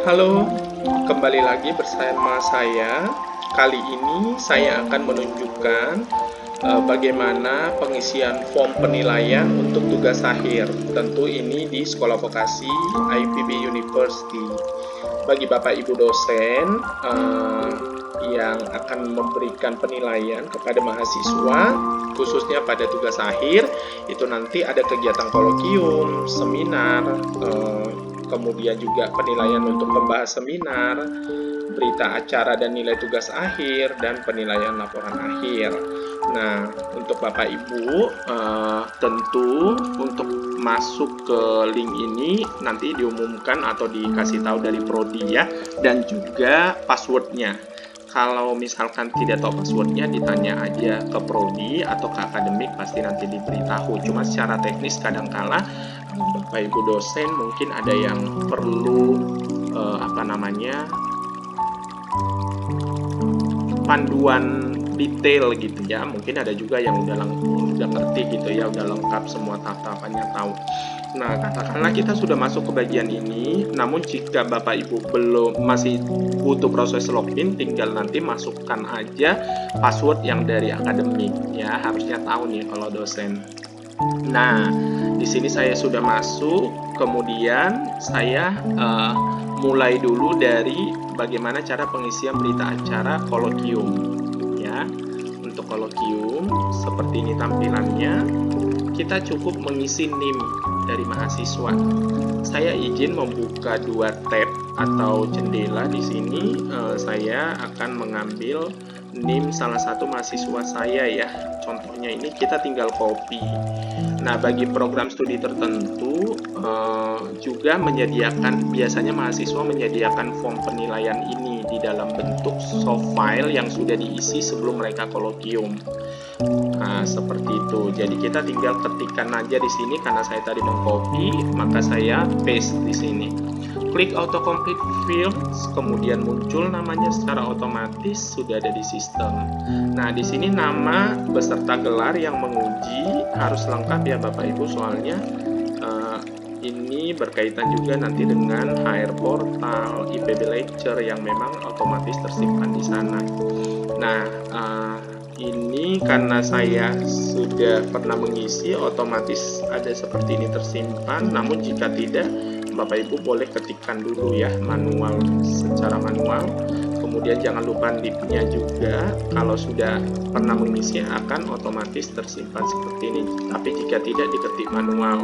Halo, kembali lagi bersama saya. Kali ini saya akan menunjukkan bagaimana pengisian form penilaian untuk tugas akhir. Tentu ini di Sekolah Vokasi IPB University. Bagi Bapak Ibu dosen yang akan memberikan penilaian kepada mahasiswa, khususnya pada tugas akhir, itu nanti ada kegiatan kolokium, seminar, kemudian juga penilaian untuk pembahas seminar, berita acara dan nilai tugas akhir, dan penilaian laporan akhir. Nah, untuk Bapak Ibu, tentu untuk masuk ke link ini nanti diumumkan atau dikasih tahu dari Prodi ya, dan juga passwordnya. Kalau misalkan tidak tahu passwordnya, ditanya aja ke Prodi atau ke akademik, pasti nanti diberitahu. Cuma secara teknis kadangkala Bapak Ibu dosen mungkin ada yang perlu panduan detail gitu ya. Mungkin ada juga yang udah ngerti gitu ya, udah lengkap semua tahapannya tahu. Nah, katakanlah kita sudah masuk ke bagian ini, namun jika Bapak Ibu masih butuh proses login, tinggal nanti masukkan aja password yang dari akademik ya, harusnya tahu nih kalau dosen. Nah, di sini saya sudah masuk, kemudian saya mulai dulu dari bagaimana cara pengisian berita acara kolokium ya. Untuk kolokium seperti ini tampilannya, kita cukup mengisi NIM dari mahasiswa. Saya izin membuka dua tab atau jendela di sini. Saya akan mengambil NIM salah satu mahasiswa saya ya. Contohnya ini kita tinggal copy. Nah, bagi program studi tertentu juga biasanya mahasiswa menyediakan form penilaian ini di dalam bentuk soft file yang sudah diisi sebelum mereka kolokium. Nah, seperti itu. Jadi kita tinggal ketikkan aja di sini karena saya tadi mengcopy, maka saya paste di sini. Klik autocomplete fields, kemudian muncul namanya secara otomatis sudah ada di sistem. Nah, di sini nama beserta gelar yang menguji harus lengkap ya Bapak Ibu, soalnya ini berkaitan juga nanti dengan HR portal, IPB lecture yang memang otomatis tersimpan di sana. Nah, ini karena saya sudah pernah mengisi, otomatis ada seperti ini tersimpan. Namun jika tidak, Bapak Ibu boleh ketikkan dulu ya secara manual. Kemudian jangan lupa NIP-nya juga. Kalau sudah pernah mengisi akan otomatis tersimpan seperti ini. Tapi jika tidak, diketik manual.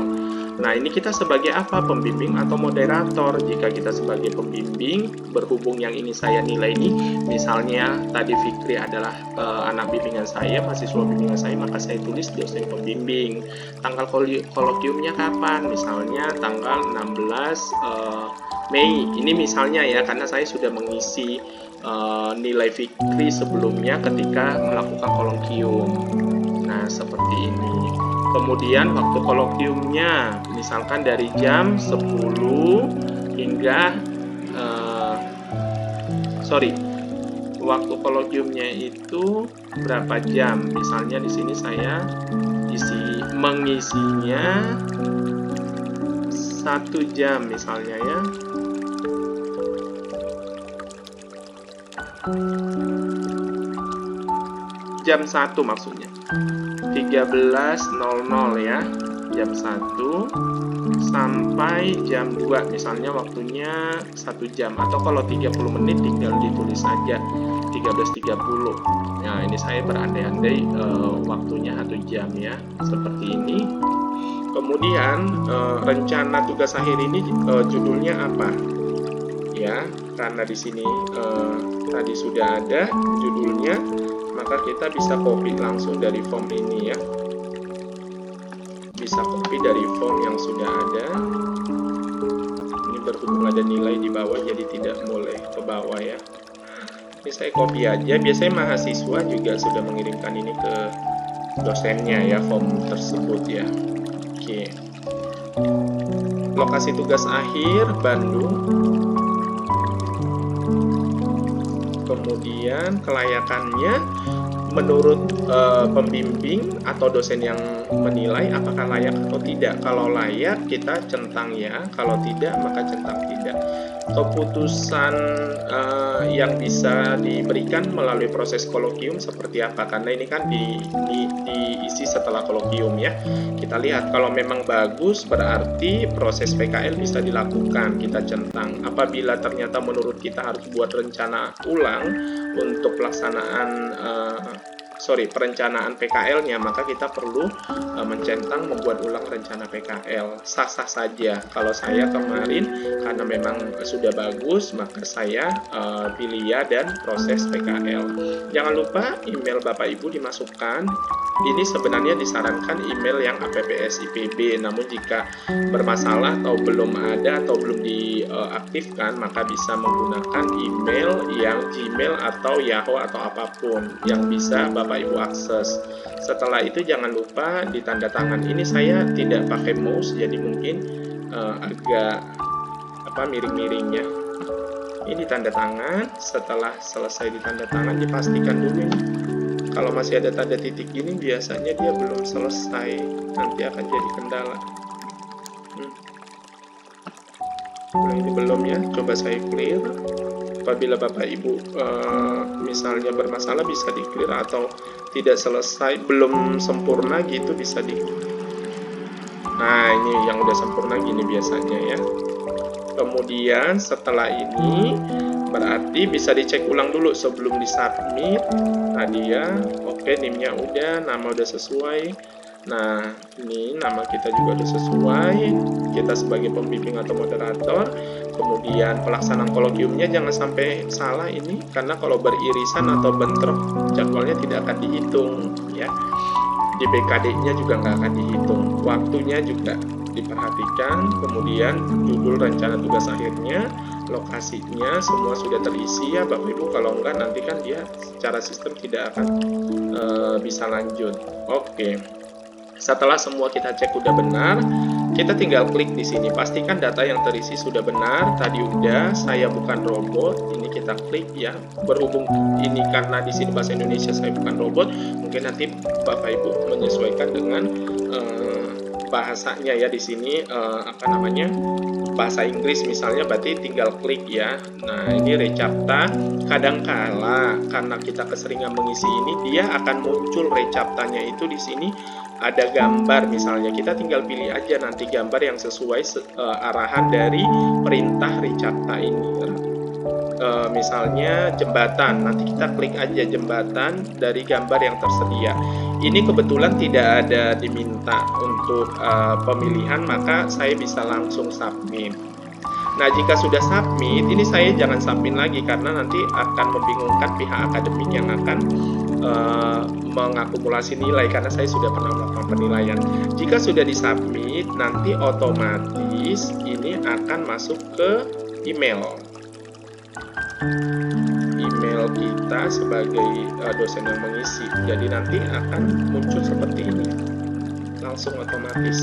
Nah, ini kita sebagai apa? Pembimbing atau moderator. Jika kita sebagai pembimbing, berhubung yang ini saya nilai ini, misalnya tadi Fikri adalah anak bimbingan saya, mahasiswa bimbingan saya, maka saya tulis dosen pembimbing. Tanggal kolokiumnya kapan? Misalnya tanggal 16 Mei. Ini misalnya ya, karena saya sudah mengisi nilai Fikri sebelumnya ketika melakukan kolokium. Nah, seperti ini. Kemudian waktu kolokiumnya misalkan dari jam 10 hingga waktu kolokiumnya itu berapa jam. Misalnya di sini saya mengisinya 1 jam misalnya ya. Jam 1 maksudnya 13.00 ya, jam 1 sampai jam 2 misalnya waktunya 1 jam, atau kalau 30 menit tinggal ditulis saja 13.30. Nah, ini saya berandai-andai waktunya 1 jam ya, seperti ini. Kemudian rencana tugas akhir ini judulnya apa ya, karena di sini tadi sudah ada judulnya, maka kita bisa copy langsung dari form ini ya, bisa copy dari form yang sudah ada. Ini berhubung ada nilai di bawah jadi tidak boleh ke bawah ya. Ini saya copy aja. Biasanya mahasiswa juga sudah mengirimkan ini ke dosennya ya, form tersebut ya. Oke. Lokasi tugas akhir Bandung. Kemudian kelayakannya menurut pembimbing atau dosen yang menilai apakah layak atau tidak. Kalau layak kita centang ya, kalau tidak maka centang tidak. Keputusan yang bisa diberikan melalui proses kolokium seperti apa, karena ini kan diisi setelah kolokium ya. Kita lihat kalau memang bagus berarti proses PKL bisa dilakukan, kita centang. Apabila ternyata menurut kita harus buat rencana ulang untuk pelaksanaan perencanaan PKL-nya, maka kita perlu mencentang membuat ulang rencana PKL. Sah-sah saja. Kalau saya kemarin karena memang sudah bagus, maka saya pilih ya dan proses PKL. Jangan lupa email Bapak Ibu dimasukkan. Ini sebenarnya disarankan email yang APPS IPB, namun jika bermasalah atau belum ada atau belum diaktifkan, maka bisa menggunakan email yang Gmail atau Yahoo atau apapun yang bisa Bapak Ibu akses. Setelah itu jangan lupa ditanda tangan. Ini saya tidak pakai mouse, jadi mungkin agak miring-miringnya. Ini tanda tangan. Setelah selesai ditanda tangan, dipastikan dulu ini. Kalau masih ada tanda titik gini, biasanya dia belum selesai. Nanti akan jadi kendala. Nah, ini belum ya. Coba saya clear. Apabila Bapak Ibu misalnya bermasalah, bisa di clear, atau tidak selesai, belum sempurna gitu, bisa di. Nah, ini yang udah sempurna gini biasanya ya. Kemudian setelah ini berarti bisa dicek ulang dulu sebelum disubmit. Tadi ya, oke, NIM-nya udah, nama udah sesuai. Nah, ini nama kita juga udah sesuai. Kita sebagai pembimbing atau moderator. Kemudian pelaksanaan kolokiumnya jangan sampai salah ini, karena kalau beririsan atau bentrok jadwalnya tidak akan dihitung ya. Di BKD-nya juga nggak akan dihitung. Waktunya juga diperhatikan. Kemudian judul rencana tugas akhirnya, lokasinya semua sudah terisi ya Bapak Ibu. Kalau enggak nanti kan dia secara sistem tidak akan bisa lanjut. Oke. Setelah semua kita cek udah benar, kita tinggal klik di sini. Pastikan data yang terisi sudah benar. Tadi udah, saya bukan robot. Ini kita klik ya. Berhubung ini karena di sini bahasa Indonesia, saya bukan robot. Mungkin nanti Bapak Ibu menyesuaikan dengan bahasanya ya. Di sini bahasa Inggris misalnya, berarti tinggal klik ya. Nah, ini Recepta. Kadangkala karena kita keseringan mengisi ini, dia akan muncul Receptanya itu di sini ada gambar misalnya. Kita tinggal pilih aja nanti gambar yang sesuai arahan dari perintah Recepta ini. Misalnya jembatan, nanti kita klik aja jembatan dari gambar yang tersedia. Ini kebetulan tidak ada diminta untuk pemilihan, maka saya bisa langsung submit. Nah, jika sudah submit, ini saya jangan submit lagi karena nanti akan membingungkan pihak akademik yang akan mengakumulasi nilai, karena saya sudah pernah melakukan penilaian. Jika sudah disubmit, nanti otomatis ini akan masuk ke email kita sebagai dosen yang mengisi. Jadi nanti akan muncul seperti ini, langsung otomatis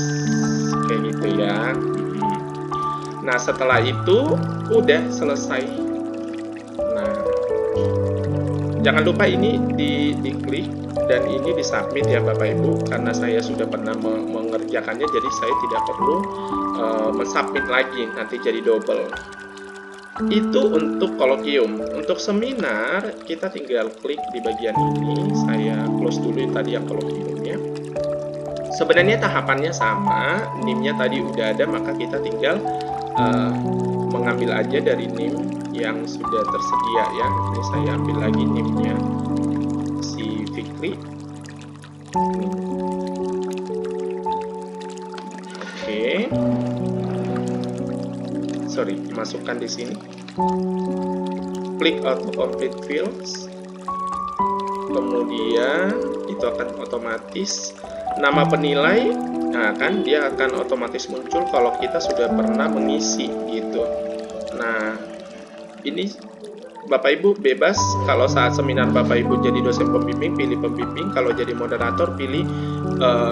kayak gitu ya. Nah, setelah itu udah selesai. Nah, jangan lupa ini diklik dan ini disubmit ya Bapak Ibu, karena saya sudah pernah mengerjakannya, jadi saya tidak perlu mensubmit lagi, nanti jadi double. Itu untuk kolokium. Untuk seminar kita tinggal klik di bagian ini. Saya close dulu tadi yang kolokiumnya. Sebenarnya tahapannya sama, NIM-nya tadi udah ada, maka kita tinggal mengambil aja dari NIM yang sudah tersedia ya. Ini saya ambil lagi NIM-nya si Fikri. Oke. Sorry, masukkan di sini. Klik auto complete fields. Kemudian itu akan otomatis nama penilai. Nah, kan dia akan otomatis muncul kalau kita sudah pernah mengisi gitu. Nah, ini Bapak Ibu bebas. Kalau saat seminar Bapak Ibu jadi dosen pembimbing, pilih pembimbing. Kalau jadi moderator, pilih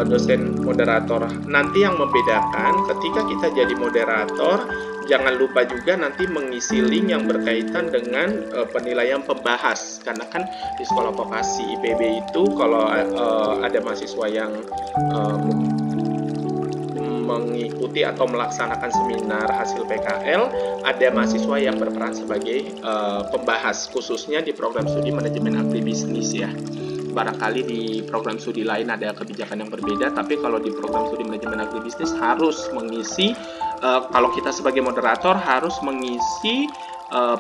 dosen moderator. Nanti yang membedakan ketika kita jadi moderator, jangan lupa juga nanti mengisi link yang berkaitan dengan penilaian pembahas. Karena kan di sekolah vokasi IPB itu kalau ada mahasiswa yang mengikuti atau melaksanakan seminar hasil PKL, ada mahasiswa yang berperan sebagai pembahas, khususnya di program studi manajemen agribisnis ya. Barangkali di program studi lain ada kebijakan yang berbeda, tapi kalau di program studi manajemen agribisnis harus mengisi, kalau kita sebagai moderator harus mengisi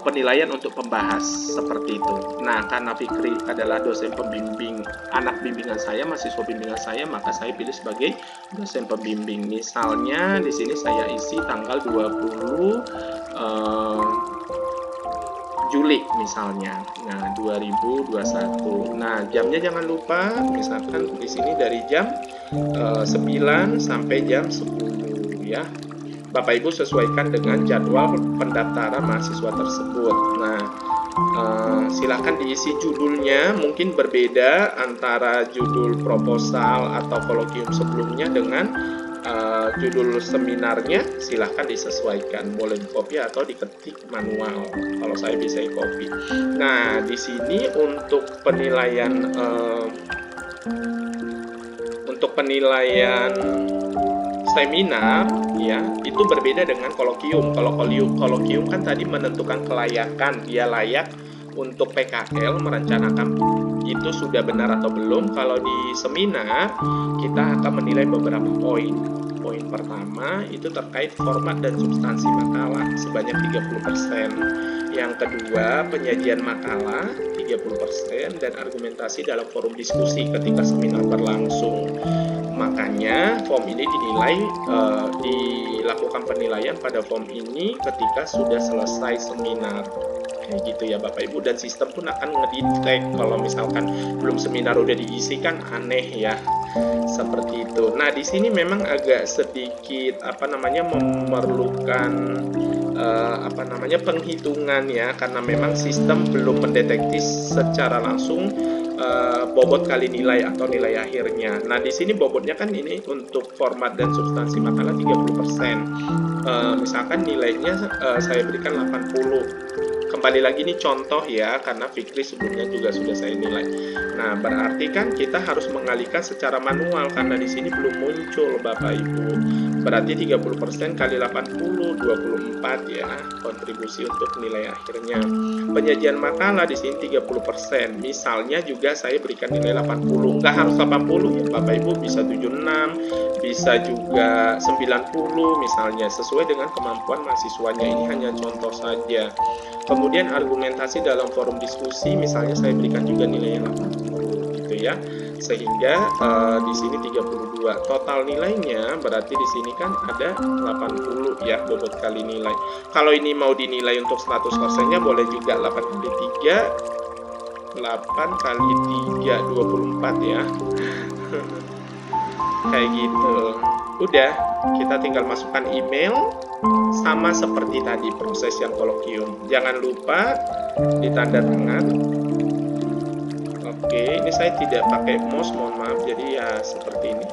penilaian untuk pembahas seperti itu. Nah, karena Fikri adalah dosen pembimbing anak bimbingan saya, mahasiswa bimbingan saya, maka saya pilih sebagai dosen pembimbing. Misalnya di sini saya isi tanggal 20 Juli misalnya. Nah, 2021. Nah, jamnya jangan lupa, misalkan di sini dari jam 9 sampai jam 10 ya. Bapak Ibu sesuaikan dengan jadwal pendaftaran mahasiswa tersebut. Nah, silakan diisi judulnya, mungkin berbeda antara judul proposal atau kolokium sebelumnya dengan judul seminarnya. Silahkan disesuaikan, boleh di-copy atau diketik manual. Kalau saya bisa copy. Nah, di sini untuk penilaian seminar ya, itu berbeda dengan kolokium. Kalau kolokium kan tadi menentukan kelayakan, dia layak untuk PKL merencanakan itu sudah benar atau belum. Kalau di seminar kita akan menilai beberapa poin. Poin pertama itu terkait format dan substansi makalah sebanyak 30%. Yang kedua, penyajian makalah 30% dan argumentasi dalam forum diskusi ketika seminar berlangsung. Makanya form ini dinilai, dilakukan penilaian pada form ini ketika sudah selesai seminar. Kayak gitu ya Bapak Ibu, dan sistem pun akan ngedetect kalau misalkan belum seminar udah diisi, kan aneh ya. Seperti itu. Nah, di sini memang agak sedikit memerlukan penghitungan ya, karena memang sistem belum mendeteksi secara langsung bobot kali nilai atau nilai akhirnya. Nah, di sini bobotnya kan ini untuk format dan substansi makalah 30%. Misalkan nilainya saya berikan 80. Kembali lagi ini contoh ya, karena Fikri sebelumnya juga sudah saya nilai. Nah, berarti kan kita harus mengalihkan secara manual karena di sini belum muncul Bapak Ibu. Berarti 30% kali 80, 24 ya, kontribusi untuk nilai akhirnya. Penyajian makalah di sini 30%. Misalnya juga saya berikan nilai 80. Nggak harus 80 ya Bapak Ibu, bisa 76, bisa juga 90 misalnya, sesuai dengan kemampuan mahasiswanya. Ini hanya contoh saja. Kemudian argumentasi dalam forum diskusi, misalnya saya berikan juga nilainya 80 gitu ya. Sehingga di sini 32. Total nilainya berarti di sini kan ada 80 ya, bobot kali nilai. Kalau ini mau dinilai untuk 100%-nya boleh juga 8 kali 3, 8 kali 3, 24 ya. Kayak gitu. Udah, kita tinggal masukkan email. Sama seperti tadi proses yang kolokium. Jangan lupa ditanda tangan. Oke, ini saya tidak pakai mouse, mohon maaf. Jadi ya seperti ini.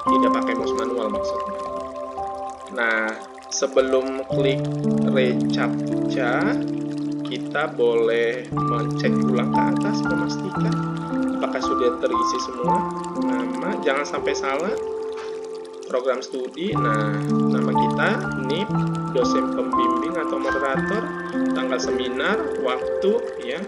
Tidak pakai mouse manual maksudnya. Nah, sebelum klik reCAPTCHA, kita boleh mencek ulang ke atas, memastikan apakah sudah terisi semua. Nama, jangan sampai salah. Program studi, nah nama kita, NIP, dosen pembimbing atau moderator, tanggal seminar, waktu ya,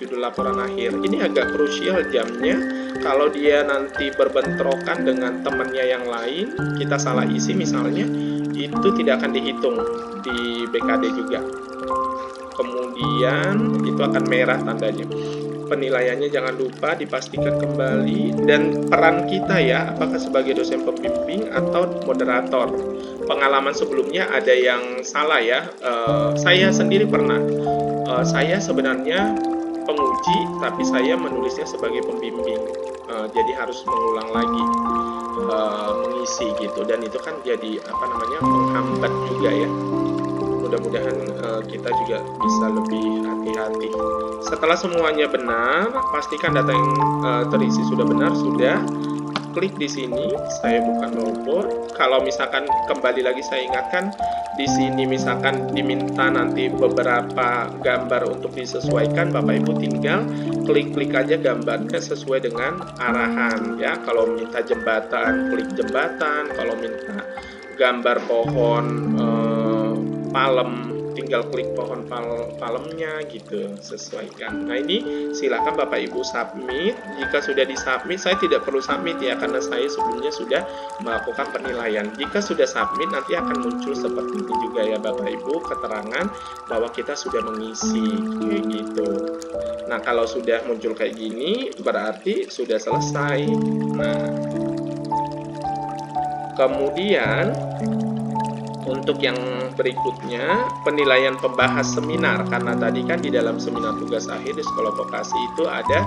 judul laporan akhir. Ini agak krusial jamnya. Kalau dia nanti berbentrokan dengan temannya yang lain, kita salah isi misalnya, itu tidak akan dihitung di BKD juga. Kemudian itu akan merah tandanya. Penilaiannya jangan lupa dipastikan kembali, dan peran kita ya, apakah sebagai dosen pembimbing atau moderator. Pengalaman sebelumnya ada yang salah ya. Saya sendiri pernah. Saya sebenarnya penguji, tapi saya menulisnya sebagai pembimbing. Jadi harus mengulang lagi mengisi gitu, dan itu kan jadi menghambat juga ya. mudah-mudahan kita juga bisa lebih hati-hati. Setelah semuanya benar, pastikan data yang terisi sudah benar. Sudah, klik di sini, saya bukan robot. Kalau misalkan kembali lagi saya ingatkan, di sini misalkan diminta nanti beberapa gambar untuk disesuaikan, Bapak Ibu tinggal klik-klik aja gambarnya sesuai dengan arahan ya. Kalau minta jembatan, klik jembatan. Kalau minta gambar pohon palem, tinggal klik pohon palemnya gitu, sesuaikan. Nah, ini silakan Bapak Ibu submit. Jika sudah disubmit, saya tidak perlu submit ya, karena saya sebelumnya sudah melakukan penilaian. Jika sudah submit, nanti akan muncul seperti ini juga ya Bapak Ibu, keterangan bahwa kita sudah mengisi kayak gitu. Nah, kalau sudah muncul kayak gini, berarti sudah selesai. Nah, kemudian untuk yang berikutnya, penilaian pembahas seminar. Karena tadi kan di dalam seminar tugas akhir di sekolah vokasi itu ada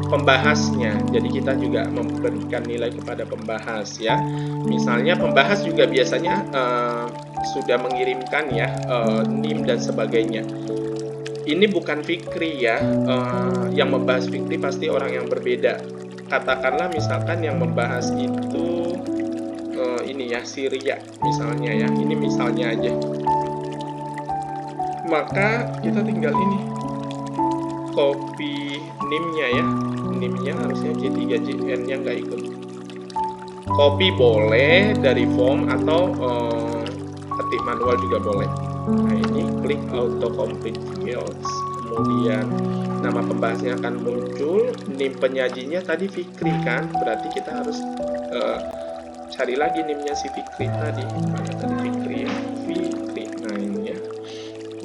pembahasnya. Jadi kita juga memberikan nilai kepada pembahas ya. Misalnya pembahas juga biasanya sudah mengirimkan ya NIM dan sebagainya. Ini bukan Fikri ya, yang membahas Fikri pasti orang yang berbeda. Katakanlah misalkan yang membahas itu ini ya, Syria misalnya ya, ini misalnya aja, maka kita tinggal ini copy NIM-nya ya, NIM-nya harusnya C3JN-nya nggak ikut, copy boleh dari form atau ketik manual juga boleh. Nah, ini klik auto complete fields, kemudian nama pembahasnya akan muncul, NIM penyajinya tadi Fikri kan, berarti kita harus cari lagi NIM-nya si Fikri tadi. Mana tadi Fikri ya? Fikri. Nah, ini ya.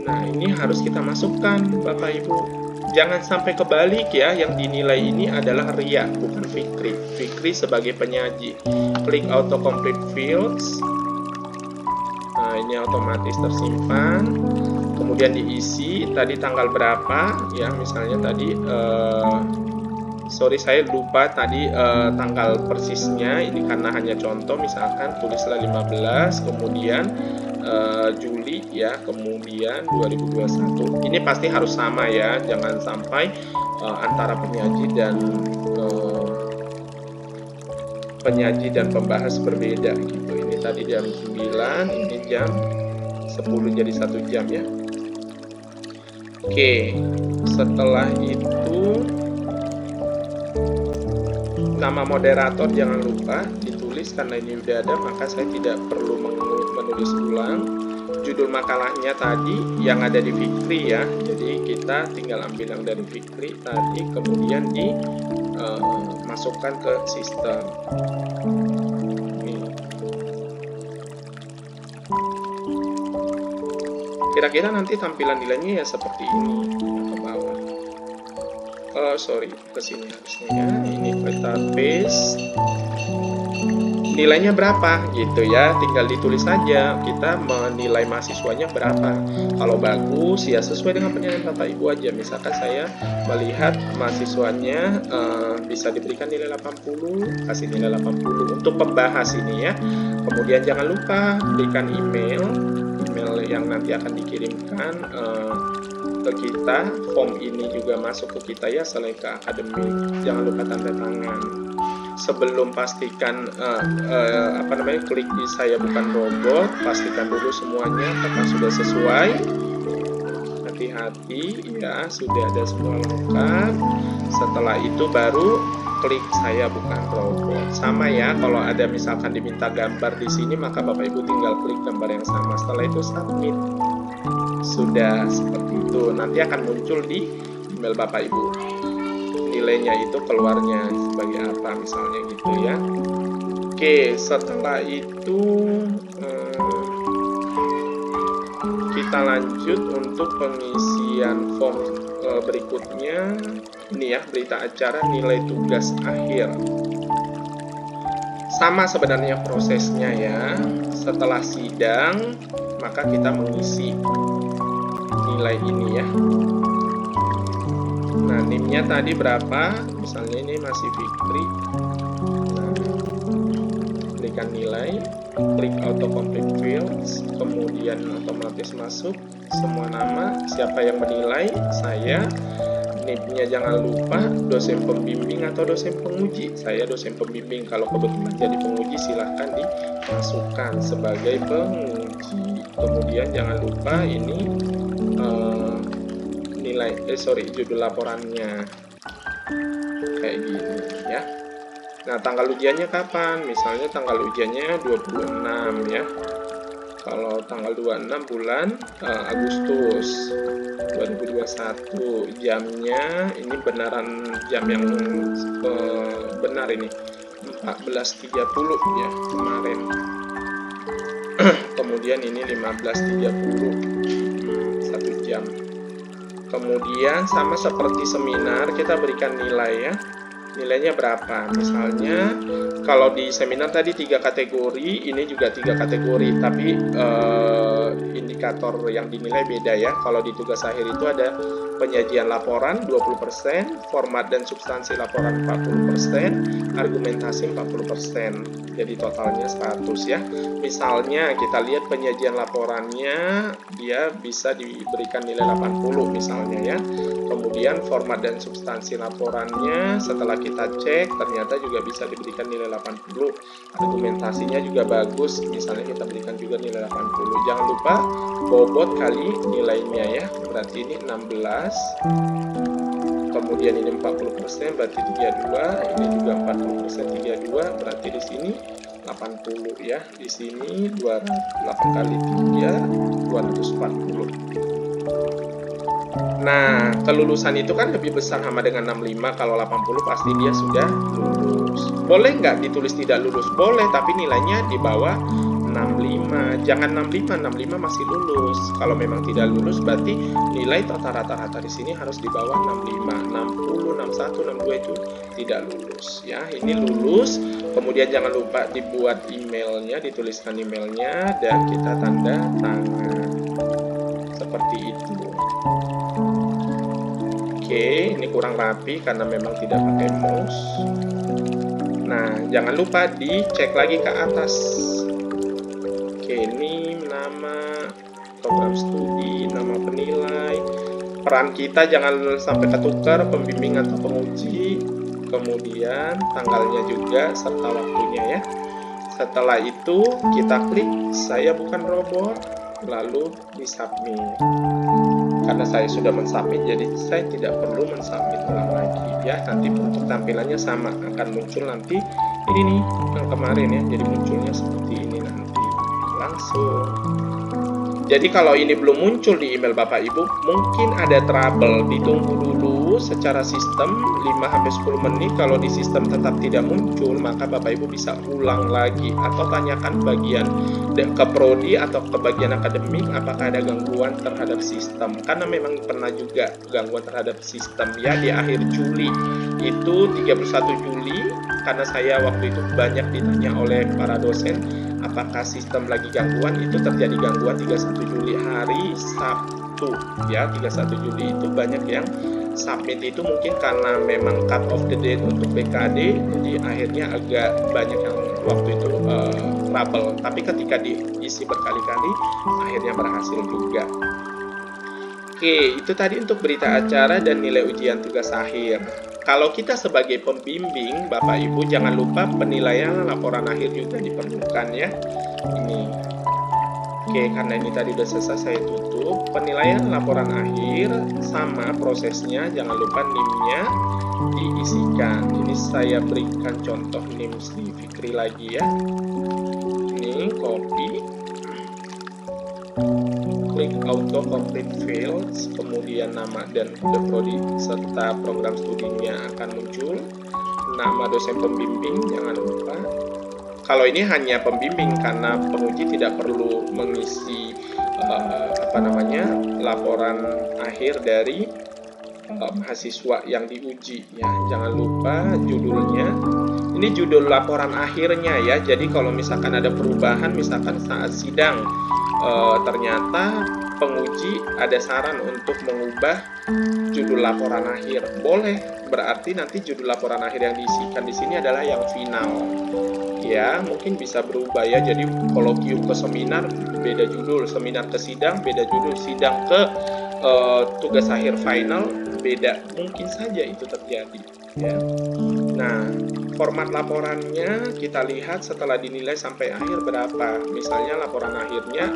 Nah, ini harus kita masukkan Bapak Ibu. Jangan sampai kebalik ya, yang dinilai ini adalah Ria, bukan Fikri. Fikri sebagai penyaji. Klik auto complete fields. Nah, ini otomatis tersimpan. Kemudian diisi tadi tanggal berapa ya, misalnya tadi sorry saya lupa tadi tanggal persisnya, ini karena hanya contoh, misalkan tulislah 15 kemudian Juli ya, kemudian 2021. Ini pasti harus sama ya, jangan sampai antara penyaji dan pembahas berbeda gitu. Ini tadi jam 9, ini jam 10 jadi 1 jam ya. Oke, setelah itu nama moderator jangan lupa ditulis, karena ini udah ada maka saya tidak perlu menulis ulang. Judul makalahnya tadi yang ada di Fikri ya, jadi kita tinggal ambil yang dari Fikri tadi, kemudian dimasukkan ke sistem. Kira-kira nanti tampilan nilainya ya seperti ini ke bawah. Sorry, ke sini harusnya ya. Ini database. Nilainya berapa gitu ya, tinggal ditulis saja kita menilai mahasiswanya berapa. Kalau bagus ya sesuai dengan penilaian Bapak Ibu aja. Misalkan saya melihat mahasiswanya bisa diberikan nilai 80, kasih nilai 80 untuk pembahas ini ya. Kemudian jangan lupa berikan email yang nanti akan dikirimkan ke kita. Form ini juga masuk ke kita ya, selain ke akademik. Jangan lupa tanda tangan. Sebelum pastikan klik di saya bukan robot, pastikan dulu semuanya apakah sudah sesuai. Hati-hati ya, sudah ada semua lengkap. Setelah itu baru klik saya bukan robot. Sama ya, kalau ada misalkan diminta gambar di sini, maka Bapak Ibu tinggal klik gambar yang sama. Setelah itu submit. Sudah seperti itu. Nanti akan muncul di email Bapak Ibu. Nilainya itu keluarnya sebagai apa misalnya gitu ya. Oke, setelah itu kita lanjut untuk pengisian form berikutnya. Ini ya, berita acara nilai tugas akhir. Sama sebenarnya prosesnya ya. Setelah sidang, maka kita mengisi nilai ini ya. Nah, NIM-nya tadi berapa? Misalnya ini masih Fikri. Nah, berikan nilai, klik auto complete fields, kemudian kemudian otomatis masuk semua nama, siapa yang menilai, saya. NIP-nya jangan lupa dosen pembimbing atau dosen penguji. Saya dosen pembimbing, kalau kebetulan jadi penguji silahkan dimasukkan sebagai penguji. Kemudian jangan lupa ini judul laporannya kayak gini ya. Nah, tanggal ujiannya kapan? Misalnya tanggal ujiannya 26 ya. Kalau tanggal 26 bulan Agustus 2021, jamnya ini benaran jam yang benar ini 14.30 ya kemarin. Kemudian ini 15.30, 1 jam. Kemudian sama seperti seminar kita berikan nilai ya. Nilainya berapa? Misalnya kalau di seminar tadi 3 kategori, ini juga 3 kategori, tapi indikator yang dinilai beda ya. Kalau di tugas akhir itu ada penyajian laporan 20%, format dan substansi laporan 40%, argumentasi 40%. Jadi totalnya 100 ya. Misalnya kita lihat penyajian laporannya dia bisa diberikan nilai 80 misalnya ya. Kemudian format dan substansi laporannya setelah kita cek ternyata juga bisa diberikan nilai 80. Argumentasinya juga bagus, misalnya kita berikan juga nilai 80. Jangan lupa bobot kali nilainya ya, berarti ini 16. Kemudian ini 40% berarti 32, ini juga 40% 32, berarti di sini 80 ya. Di sini 8 kali 3 240. Nah, kelulusan itu kan lebih besar sama dengan 65. Kalau 80 pasti dia sudah lulus. Boleh nggak ditulis tidak lulus? Boleh, tapi nilainya di bawah 65. Jangan 65, 65 masih lulus. Kalau memang tidak lulus berarti nilai total rata-rata di sini harus di bawah 65. 60, 61, 62 itu tidak lulus ya. Ini lulus. Kemudian jangan lupa dibuat emailnya, dituliskan emailnya dan kita tanda tangan. Seperti itu. Oke, ini kurang rapi karena memang tidak pakai mouse. Nah, jangan lupa dicek lagi ke atas. Oke, ini nama program studi, nama penilai. Peran kita jangan sampai ketukar, pembimbing atau penguji. Kemudian tanggalnya juga serta waktunya ya. Setelah itu kita klik saya bukan robot, lalu disubmit. Karena saya sudah mensubmit, jadi saya tidak perlu mensubmit ulang lagi ya. Nanti bentuk tampilannya sama, akan muncul nanti ini nih yang kemarin ya. Jadi munculnya seperti ini nanti langsung. Jadi kalau ini belum muncul di email Bapak Ibu, mungkin ada trouble, ditunggu dulu secara sistem 5-10 menit. Kalau di sistem tetap tidak muncul, maka Bapak Ibu bisa ulang lagi atau tanyakan bagian ke prodi atau ke bagian akademik apakah ada gangguan terhadap sistem. Karena memang pernah juga gangguan terhadap sistem ya di akhir Juli. Itu 31 Juli karena saya waktu itu banyak ditanya oleh para dosen apakah sistem lagi gangguan. Itu terjadi gangguan 31 Juli hari Sabtu ya. 31 Juli itu banyak yang submit itu mungkin karena memang cut off the date untuk BKD, jadi akhirnya agak banyak yang waktu itu trouble, tapi ketika diisi berkali-kali akhirnya berhasil juga. Oke, itu tadi untuk berita acara dan nilai ujian tugas akhir. Kalau kita sebagai pembimbing, Bapak Ibu jangan lupa penilaian laporan akhir juga diperlukan ya. Ini. Oke, karena ini tadi udah selesai saya tutup. Penilaian laporan akhir sama prosesnya, jangan lupa NIM-nya diisikan. Ini saya berikan contoh NIM Sri Fikri lagi ya. Ini copy. Klik auto complete fields, kemudian nama dan kode prodi serta program studinya akan muncul. Nama dosen pembimbing jangan lupa. Kalau ini hanya pembimbing karena penguji tidak perlu mengisi laporan akhir dari mahasiswa yang diuji ya. Jangan lupa judulnya. Ini judul laporan akhirnya ya. Jadi kalau misalkan ada perubahan, misalkan saat sidang ternyata penguji ada saran untuk mengubah judul laporan akhir, boleh. Berarti nanti judul laporan akhir yang diisikan di sini adalah yang final. ya, mungkin bisa berubah ya. Jadi kolokium ke seminar beda judul, seminar ke sidang beda judul, sidang ke tugas akhir final beda, mungkin saja itu terjadi ya. Nah, format laporannya kita lihat setelah dinilai sampai akhir berapa. Misalnya laporan akhirnya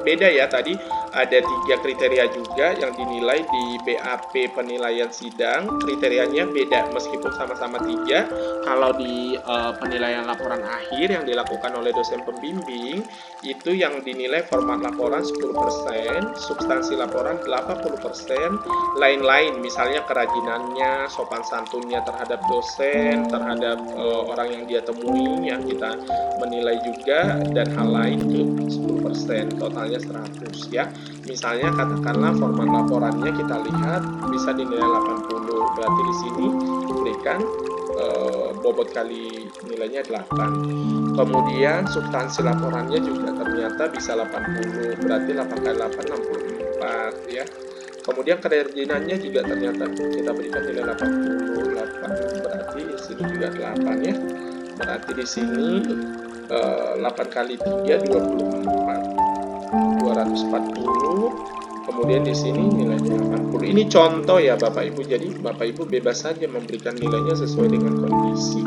beda ya, tadi ada 3 kriteria juga yang dinilai di BAP penilaian sidang. Kriterianya beda meskipun sama-sama 3. Kalau di penilaian laporan akhir yang dilakukan oleh dosen pembimbing, itu yang dinilai format laporan 10%, substansi laporan 80%, lain-lain misalnya kerajinannya, sopan santunnya terhadap dosen, terhadap orang yang dia temui yang kita menilai juga, dan hal lain itu 10%, totalnya 100 ya. Misalnya katakanlah format laporannya kita lihat bisa dinilai 80, berarti di sini diberikan bobot kali nilainya 8. Kemudian substansi laporannya juga ternyata bisa 80, berarti 8 kali 8 64 ya. Kemudian kerajinannya juga ternyata kita berikan nilai 88, berarti di sini juga 8 ya. Berarti di sini 8 kali 3 24, 240. Kemudian di sini nilainya 80. Ini contoh ya Bapak Ibu. Jadi Bapak Ibu bebas saja memberikan nilainya sesuai dengan kondisi.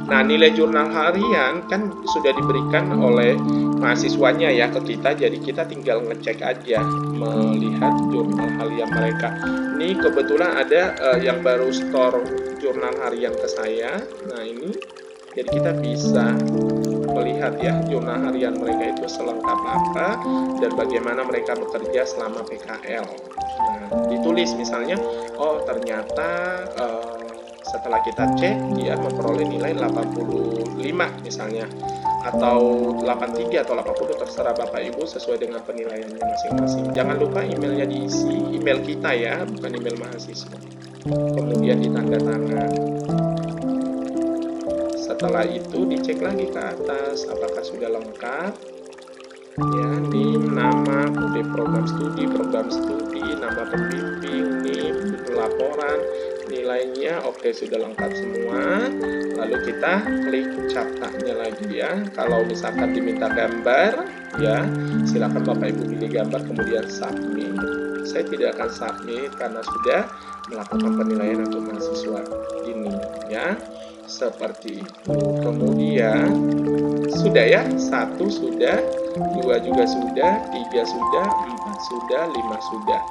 Nah, nilai jurnal harian kan sudah diberikan oleh mahasiswanya ya ke kita. Jadi kita tinggal ngecek aja, melihat jurnal harian mereka. Ini kebetulan ada yang baru store jurnal harian ke saya. Nah, ini jadi kita bisa melihat ya jurnal harian mereka itu selengkap apa dan bagaimana mereka bekerja selama PKL. Nah, ditulis misalnya, oh ternyata setelah kita cek dia memperoleh nilai 85 misalnya, atau 83 atau 80, terserah Bapak Ibu sesuai dengan penilaiannya masing-masing. Jangan lupa emailnya diisi, email kita ya, bukan email mahasiswa. Kemudian ditanda tangan. Setelah itu dicek lagi ke atas apakah sudah lengkap ya, NIM, nama, kode program studi, nama pembimbing, NIM, laporan, nilainya oke, sudah lengkap semua. Lalu kita klik catatnya lagi ya. Kalau misalkan diminta gambar ya, silakan Bapak Ibu pilih gambar kemudian submit. Saya tidak akan submit karena sudah melakukan penilaian untuk mahasiswa ini ya. Seperti itu. Kemudian sudah ya, 1 sudah, 2 juga sudah, 3 sudah, 4 sudah, 5 sudah.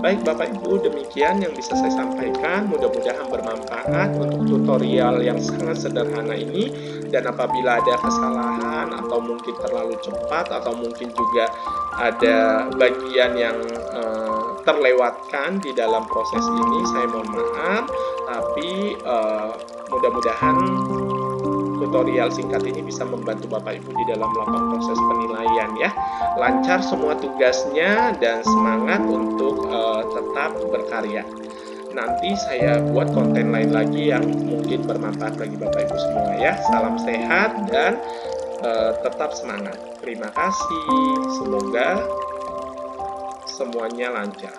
Baik Bapak Ibu, demikian yang bisa saya sampaikan. Mudah-mudahan bermanfaat untuk tutorial yang sangat sederhana ini. Dan apabila ada kesalahan atau mungkin terlalu cepat atau mungkin juga ada bagian yang terlewatkan di dalam proses ini, saya mohon maaf. Tapi mudah-mudahan tutorial singkat ini bisa membantu Bapak Ibu di dalam melakukan proses penilaian ya. Lancar semua tugasnya dan semangat untuk tetap berkarya. Nanti saya buat konten lain lagi yang mungkin bermanfaat bagi Bapak Ibu semua ya. Salam sehat dan tetap semangat. Terima kasih. Semoga semuanya lancar.